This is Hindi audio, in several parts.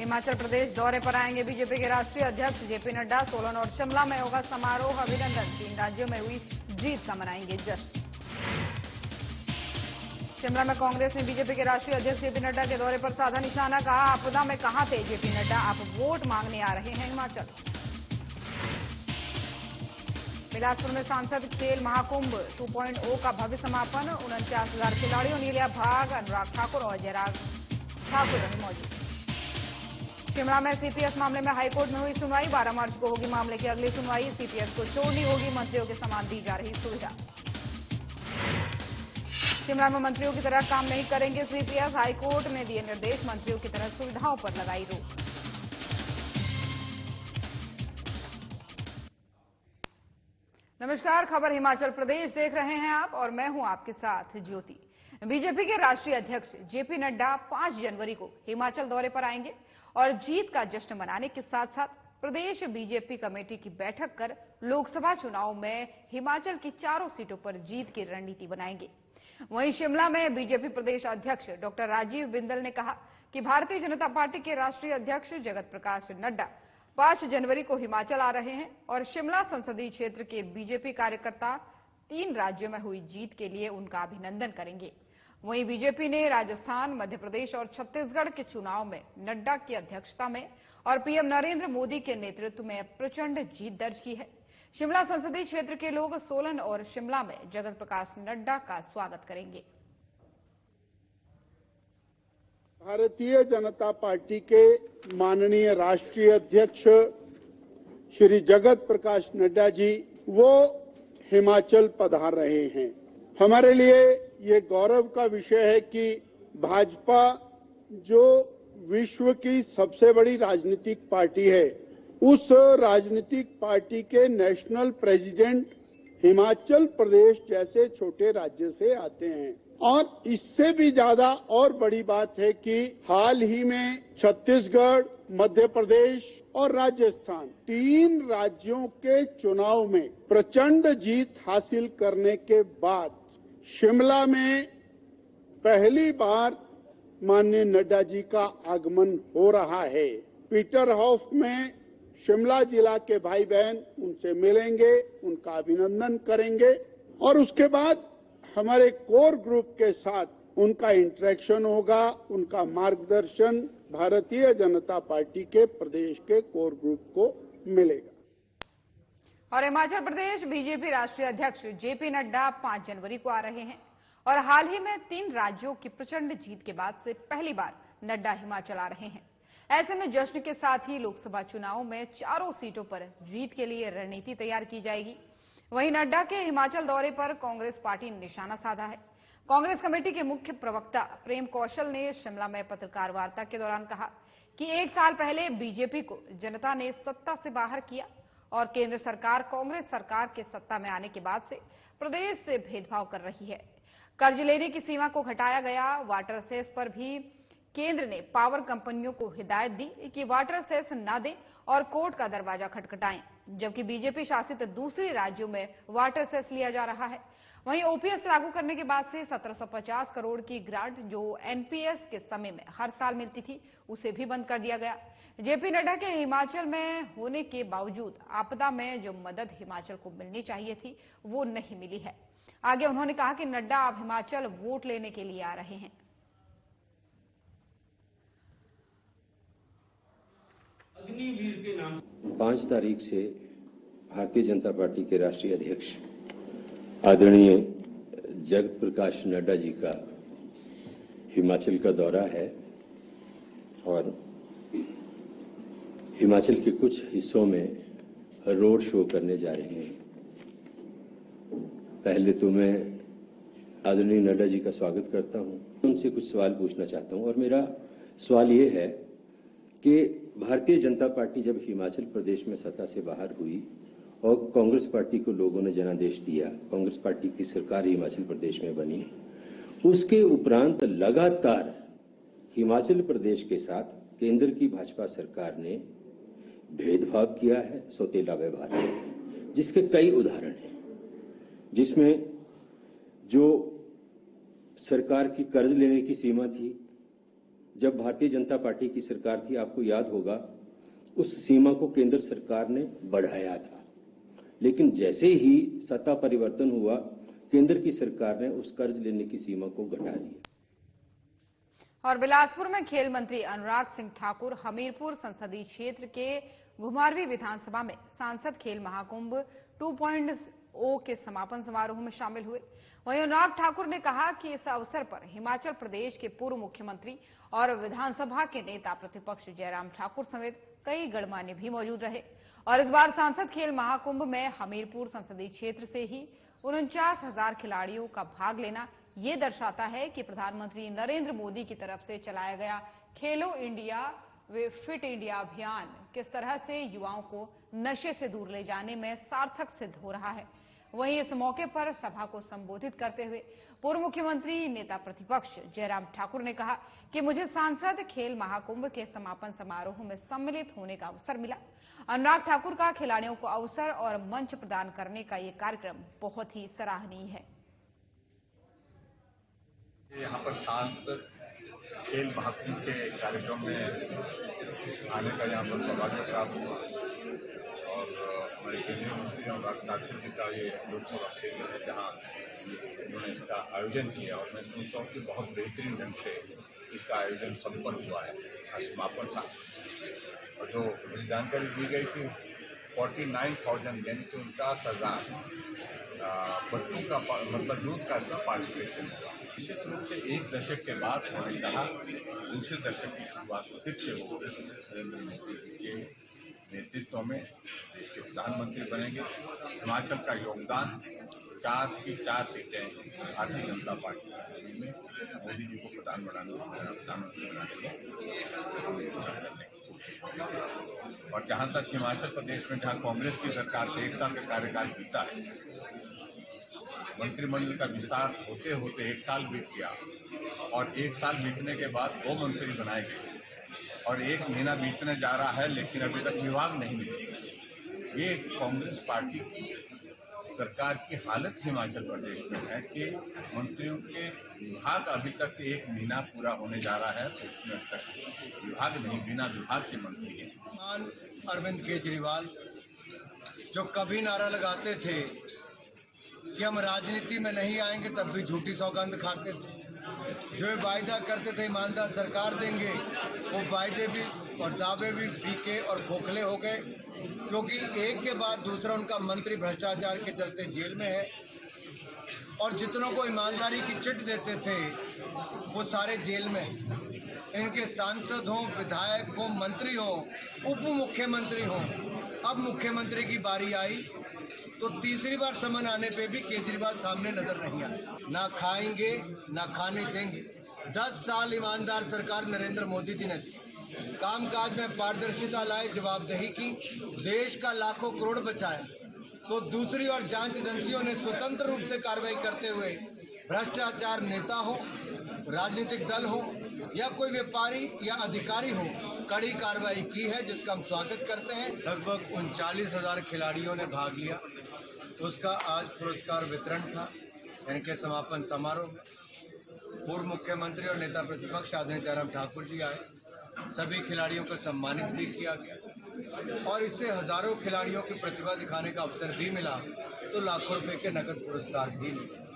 हिमाचल प्रदेश दौरे पर आएंगे बीजेपी के राष्ट्रीय अध्यक्ष जेपी नड्डा। सोलन और शिमला में होगा समारोह अभिनंदन। 3 राज्यों में हुई जीत का मनाएंगे जश्न। शिमला में कांग्रेस ने बीजेपी के राष्ट्रीय अध्यक्ष जेपी नड्डा के दौरे पर साधा निशाना। कहा, आपदा में कहां थे जेपी नड्डा, आप वोट मांगने आ रहे हैं हिमाचल। बिलासपुर में सांसद खेल महाकुंभ 2.0 का भव्य समापन। 49,000 खिलाड़ियों ने लिया भाग। अनुराग ठाकुर और जयराग ठाकुर रहे मौजूद। शिमला में सीपीएस मामले में हाईकोर्ट में हुई सुनवाई। 12 मार्च को होगी मामले की अगली सुनवाई। सीपीएस को छोड़नी होगी मंत्रियों के समान दी जा रही सुविधा। शिमला में मंत्रियों की तरह काम नहीं करेंगे सीपीएस। हाईकोर्ट ने दिए निर्देश, मंत्रियों की तरह सुविधाओं पर लगाई रोक। नमस्कार, खबर हिमाचल प्रदेश देख रहे हैं आप और मैं हूं आपके साथ ज्योति। बीजेपी के राष्ट्रीय अध्यक्ष जेपी नड्डा 5 जनवरी को हिमाचल दौरे पर आएंगे और जीत का जश्न मनाने के साथ साथ प्रदेश बीजेपी कमेटी की बैठक कर लोकसभा चुनाव में हिमाचल की चारों सीटों पर जीत की रणनीति बनाएंगे। वहीं शिमला में बीजेपी प्रदेश अध्यक्ष डॉक्टर राजीव बिंदल ने कहा कि भारतीय जनता पार्टी के राष्ट्रीय अध्यक्ष जगत प्रकाश नड्डा 5 जनवरी को हिमाचल आ रहे हैं और शिमला संसदीय क्षेत्र के बीजेपी कार्यकर्ता 3 राज्यों में हुई जीत के लिए उनका अभिनंदन करेंगे। वहीं बीजेपी ने राजस्थान, मध्य प्रदेश और छत्तीसगढ़ के चुनाव में नड्डा की अध्यक्षता में और पीएम नरेंद्र मोदी के नेतृत्व में प्रचंड जीत दर्ज की है। शिमला संसदीय क्षेत्र के लोग सोलन और शिमला में जगत प्रकाश नड्डा का स्वागत करेंगे। भारतीय जनता पार्टी के माननीय राष्ट्रीय अध्यक्ष श्री जगत प्रकाश नड्डा जी वो हिमाचल पधार रहे हैं। हमारे लिए ये गौरव का विषय है कि भाजपा जो विश्व की सबसे बड़ी राजनीतिक पार्टी है, उस राजनीतिक पार्टी के नेशनल प्रेसिडेंट हिमाचल प्रदेश जैसे छोटे राज्य से आते हैं। और इससे भी ज्यादा और बड़ी बात है कि हाल ही में छत्तीसगढ़, मध्य प्रदेश और राजस्थान 3 राज्यों के चुनाव में प्रचंड जीत हासिल करने के बाद शिमला में पहली बार माननीय नड्डा जी का आगमन हो रहा है। पीटर हाफ में शिमला जिला के भाई बहन उनसे मिलेंगे, उनका अभिनंदन करेंगे और उसके बाद हमारे कोर ग्रुप के साथ उनका इंटरेक्शन होगा, उनका मार्गदर्शन भारतीय जनता पार्टी के प्रदेश के कोर ग्रुप को मिलेगा। और हिमाचल प्रदेश बीजेपी राष्ट्रीय अध्यक्ष जेपी नड्डा 5 जनवरी को आ रहे हैं और हाल ही में 3 राज्यों की प्रचंड जीत के बाद से पहली बार नड्डा हिमाचल आ रहे हैं। ऐसे में जश्न के साथ ही लोकसभा चुनाव में चारों सीटों पर जीत के लिए रणनीति तैयार की जाएगी। वहीं नड्डा के हिमाचल दौरे पर कांग्रेस पार्टी ने निशाना साधा है। कांग्रेस कमेटी के मुख्य प्रवक्ता प्रेम कौशल ने शिमला में पत्रकार वार्ता के दौरान कहा कि 1 साल पहले बीजेपी को जनता ने सत्ता से बाहर किया और केंद्र सरकार कांग्रेस सरकार के सत्ता में आने के बाद से प्रदेश से भेदभाव कर रही है। कर्ज लेने की सीमा को घटाया गया। वाटर सेस पर भी केंद्र ने पावर कंपनियों को हिदायत दी कि वाटर सेस न दें और कोर्ट का दरवाजा खटखटाएं, जबकि बीजेपी शासित दूसरे राज्यों में वाटर सेस लिया जा रहा है। वहीं ओपीएस लागू करने के बाद से 1750 करोड़ की ग्रांट जो एनपीएस के समय में हर साल मिलती थी, उसे भी बंद कर दिया गया। जेपी नड्डा के हिमाचल में होने के बावजूद आपदा में जो मदद हिमाचल को मिलनी चाहिए थी, वो नहीं मिली है। आगे उन्होंने कहा कि नड्डा अब हिमाचल वोट लेने के लिए आ रहे हैं। अग्निवीर के नाम 5 तारीख से भारतीय जनता पार्टी के राष्ट्रीय अध्यक्ष आदरणीय जगत प्रकाश नड्डा जी का हिमाचल का दौरा है और हिमाचल के कुछ हिस्सों में रोड शो करने जा रहे हैं। पहले तो मैं आदरणीय नड्डा जी का स्वागत करता हूं, उनसे कुछ सवाल पूछना चाहता हूं और मेरा सवाल ये है कि भारतीय जनता पार्टी जब हिमाचल प्रदेश में सत्ता से बाहर हुई और कांग्रेस पार्टी को लोगों ने जनादेश दिया, कांग्रेस पार्टी की सरकार हिमाचल प्रदेश में बनी, उसके उपरांत लगातार हिमाचल प्रदेश के साथ केंद्र की भाजपा सरकार ने भेदभाव किया है, सौतेला व्यवहार किया है, जिसके कई उदाहरण हैं, जिसमें जो सरकार की कर्ज लेने की सीमा थी, जब भारतीय जनता पार्टी की सरकार थी, आपको याद होगा, उस सीमा को केंद्र सरकार ने बढ़ाया था। लेकिन जैसे ही सत्ता परिवर्तन हुआ, केंद्र की सरकार ने उस कर्ज लेने की सीमा को घटा दिया। और बिलासपुर में खेल मंत्री अनुराग सिंह ठाकुर हमीरपुर संसदीय क्षेत्र के घुमारवी विधानसभा में सांसद खेल महाकुंभ 2.0 के समापन समारोह में शामिल हुए। वहीं अनुराग ठाकुर ने कहा कि इस अवसर पर हिमाचल प्रदेश के पूर्व मुख्यमंत्री और विधानसभा के नेता प्रतिपक्ष जयराम ठाकुर समेत कई गणमान्य भी मौजूद रहे। और इस बार सांसद खेल महाकुंभ में हमीरपुर संसदीय क्षेत्र से ही 49,000 खिलाड़ियों का भाग लेना ये दर्शाता है कि प्रधानमंत्री नरेंद्र मोदी की तरफ से चलाया गया खेलो इंडिया फिट इंडिया अभियान किस तरह से युवाओं को नशे से दूर ले जाने में सार्थक सिद्ध हो रहा है। वहीं इस मौके पर सभा को संबोधित करते हुए पूर्व मुख्यमंत्री नेता प्रतिपक्ष जयराम ठाकुर ने कहा कि मुझे सांसद खेल महाकुंभ के समापन समारोह में सम्मिलित होने का अवसर मिला। अनुराग ठाकुर का खिलाड़ियों को अवसर और मंच प्रदान करने का ये कार्यक्रम बहुत ही सराहनीय है। यहाँ पर सांसद खेल महाकुंभ के कार्यक्रम में आने का यहाँ पर सौभाग्य प्राप्त हुआ और हमारे केंद्रीय मंत्री अनुराग ठाकुर जी का ये लोकसभा क्षेत्र है जहाँ उन्होंने इसका आयोजन किया और मैं सोचता हूँ कि बहुत बेहतरीन ढंग से इसका आयोजन संपन्न हुआ है। आज समापन था और जो जानकारी दी गई थी 49,000 यानी कि 49,000 बच्चों का मतलब यूथ का इसमें पार्टिसिपेशन होगा। निश्चित रूप से एक दशक के बाद उन्होंने कहा दूसरे दशक की शुरुआत फिर से होगी। नरेंद्र मोदी जी के नेतृत्व में देश के प्रधानमंत्री बनेंगे। हिमाचल का योगदान 4 की 4 सीटें भारतीय जनता पार्टी में मोदी जी को प्रधानमंत्री बनाने में और जहां तक हिमाचल प्रदेश में जहां कांग्रेस की सरकार के 1 साल का कार्यकाल बीता है, मंत्रिमंडल का विस्तार होते होते 1 साल बीत गया और 1 साल बीतने के बाद 2 मंत्री बनाए गए और 1 महीना बीतने जा रहा है लेकिन अभी तक विभाग नहीं मिले। ये कांग्रेस पार्टी की सरकार की हालत हिमाचल प्रदेश में है कि मंत्रियों के विभाग अभी तक 1 महीना पूरा होने जा रहा है तो उसमें अब तक विभाग नहीं, बिना विभाग के मंत्री हैं। अरविंद केजरीवाल जो कभी नारा लगाते थे कि हम राजनीति में नहीं आएंगे तब भी झूठी सौगंध खाते थे, जो वायदा करते थे ईमानदार सरकार देंगे, वो वायदे भी और दावे भी फीके और खोखले हो गए क्योंकि एक के बाद दूसरा उनका मंत्री भ्रष्टाचार के चलते जेल में है और जितनों को ईमानदारी की चिट देते थे वो सारे जेल में। इनके सांसद हों, विधायक हों, मंत्री हों, उप मुख्यमंत्री हों, अब मुख्यमंत्री की बारी आई तो तीसरी बार समन आने पे भी केजरीवाल सामने नजर नहीं आए। ना खाएंगे ना खाने देंगे। 10 साल ईमानदार सरकार नरेंद्र मोदी जी ने दी, कामकाज में पारदर्शिता लाए, जवाबदेही की, देश का लाखों करोड़ बचाया, तो दूसरी ओर जांच एजेंसियों ने स्वतंत्र रूप से कार्रवाई करते हुए भ्रष्टाचार नेता हो, राजनीतिक दल हो या कोई व्यापारी या अधिकारी हो, कड़ी कार्रवाई की है जिसका हम स्वागत करते हैं। लगभग 39,000 खिलाड़ियों ने भाग लिया, उसका आज पुरस्कार वितरण था। इनके समापन समारोह में पूर्व मुख्यमंत्री और नेता प्रतिपक्ष आदरणीय जयराम ठाकुर जी आए, सभी खिलाड़ियों को सम्मानित भी किया गया और इससे हजारों खिलाड़ियों की प्रतिभा दिखाने का अवसर भी मिला तो लाखों रुपए के नकद पुरस्कार भी मिले।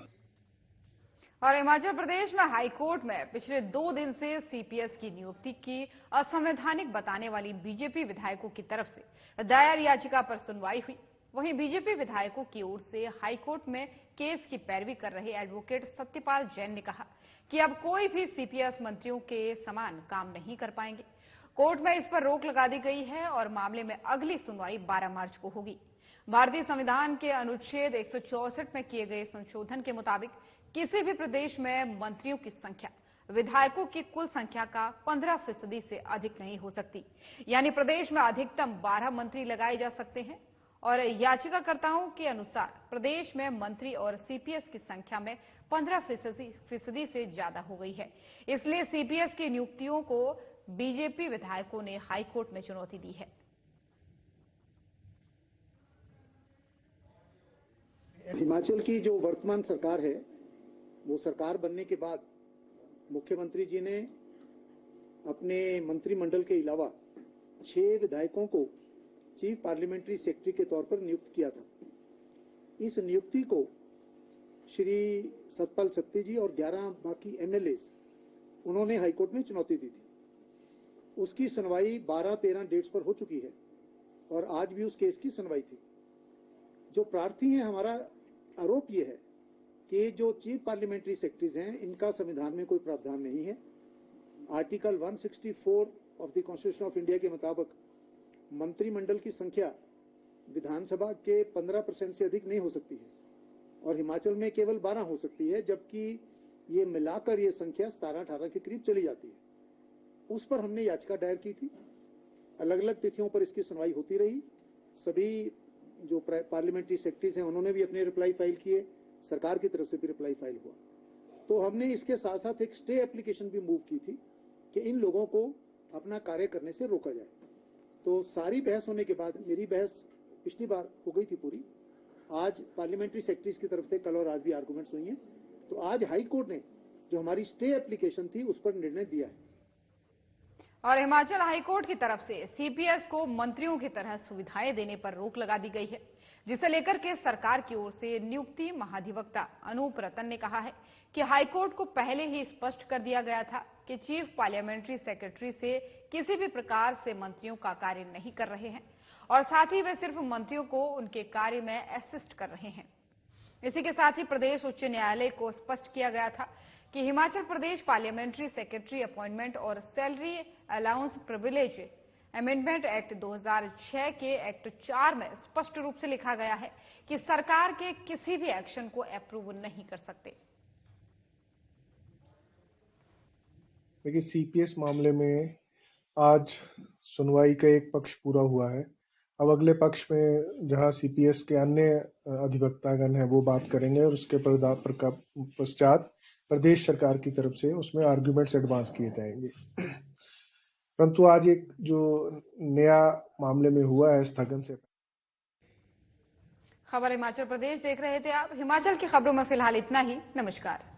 और हिमाचल प्रदेश में हाईकोर्ट में पिछले 2 दिन से सीपीएस की नियुक्ति की असंवैधानिक बताने वाली बीजेपी विधायकों की तरफ से दायर याचिका पर सुनवाई हुई। वहीं बीजेपी विधायकों की ओर से हाईकोर्ट में केस की पैरवी कर रहे एडवोकेट सत्यपाल जैन ने कहा कि अब कोई भी सीपीएस मंत्रियों के समान काम नहीं कर पाएंगे। कोर्ट में इस पर रोक लगा दी गई है और मामले में अगली सुनवाई 12 मार्च को होगी। भारतीय संविधान के अनुच्छेद 164 में किए गए संशोधन के मुताबिक किसी भी प्रदेश में मंत्रियों की संख्या विधायकों की कुल संख्या का 15% से अधिक नहीं हो सकती। यानी प्रदेश में अधिकतम 12 मंत्री लगाए जा सकते हैं और याचिकाकर्ताओं के अनुसार प्रदेश में मंत्री और सीपीएस की संख्या में 15% से ज्यादा हो गई है। इसलिए सीपीएस की नियुक्तियों को बीजेपी विधायकों ने हाईकोर्ट में चुनौती दी है। हिमाचल की जो वर्तमान सरकार है वो सरकार बनने के बाद मुख्यमंत्री जी ने अपने मंत्रिमंडल के अलावा 6 विधायकों को चीफ पार्लियामेंट्री सेक्रेटरी के तौर पर नियुक्त किया था। इस नियुक्ति को श्री सतपाल सत्ती जी और 11 बाकी एमएलए उन्होंने हाईकोर्ट में चुनौती दी थी। उसकी सुनवाई 12-13 डेट्स पर हो चुकी है और आज भी उस केस की सुनवाई थी। जो प्रार्थी हैं, हमारा आरोप यह है कि जो चीफ पार्लियामेंट्री सेक्रेटरीज हैं, इनका संविधान में कोई प्रावधान नहीं है। Article 164 of the constitution of India के मुताबिक मंत्रिमंडल की संख्या विधानसभा के 15% से अधिक नहीं हो सकती है और हिमाचल में केवल 12 हो सकती है, जबकि ये मिलाकर ये संख्या 17-18 के करीब चली जाती है। उस पर हमने याचिका दायर की थी। अलग अलग तिथियों पर इसकी सुनवाई होती रही। सभी जो पार्लियामेंट्री सेक्रेटरीज हैं, उन्होंने भी अपने रिप्लाई फाइल किए, सरकार की तरफ से भी रिप्लाई फाइल हुआ। तो हमने इसके साथ साथ एक स्टे एप्लीकेशन भी मूव की थी कि इन लोगों को अपना कार्य करने से रोका जाए। तो सारी बहस होने के बाद, मेरी बहस पिछली बार हो गई थी पूरी, आज पार्लियामेंट्री सेक्रेटरीज की तरफ से कल और आज भी आर्गुमेंट्स हुई हैं। तो आज हाई कोर्ट ने जो हमारी स्टे एप्लीकेशन थी उस पर निर्णय दिया है। और हिमाचल हाईकोर्ट की तरफ से सीपीएस को मंत्रियों की तरह सुविधाएं देने पर रोक लगा दी गई है, जिसे लेकर के सरकार की ओर से नियुक्ति महाधिवक्ता अनूप रतन ने कहा है कि हाईकोर्ट को पहले ही स्पष्ट कर दिया गया था कि चीफ पार्लियामेंट्री सेक्रेटरी से किसी भी प्रकार से मंत्रियों का कार्य नहीं कर रहे हैं और साथ ही वे सिर्फ मंत्रियों को उनके कार्य में असिस्ट कर रहे हैं। इसी के साथ ही प्रदेश उच्च न्यायालय को स्पष्ट किया गया था कि Himachal Pradesh parliamentary secretary appointment और salary allowance privilege amendment act 2006 के एक्ट 4 में स्पष्ट रूप से लिखा गया है कि सरकार के किसी भी एक्शन को अप्रूव नहीं कर सकते। देखिए, सीपीएस मामले में आज सुनवाई का एक पक्ष पूरा हुआ है। अब अगले पक्ष में जहां सीपीएस के अन्य अधिवक्तागण हैं वो बात करेंगे और उसके पश्चात प्रदेश सरकार की तरफ से उसमें आर्ग्यूमेंट्स एडवांस किए जाएंगे। परंतु आज एक जो नया मामले में हुआ है स्थगन से। खबर हिमाचल प्रदेश देख रहे थे आप। हिमाचल की खबरों में फिलहाल इतना ही। नमस्कार।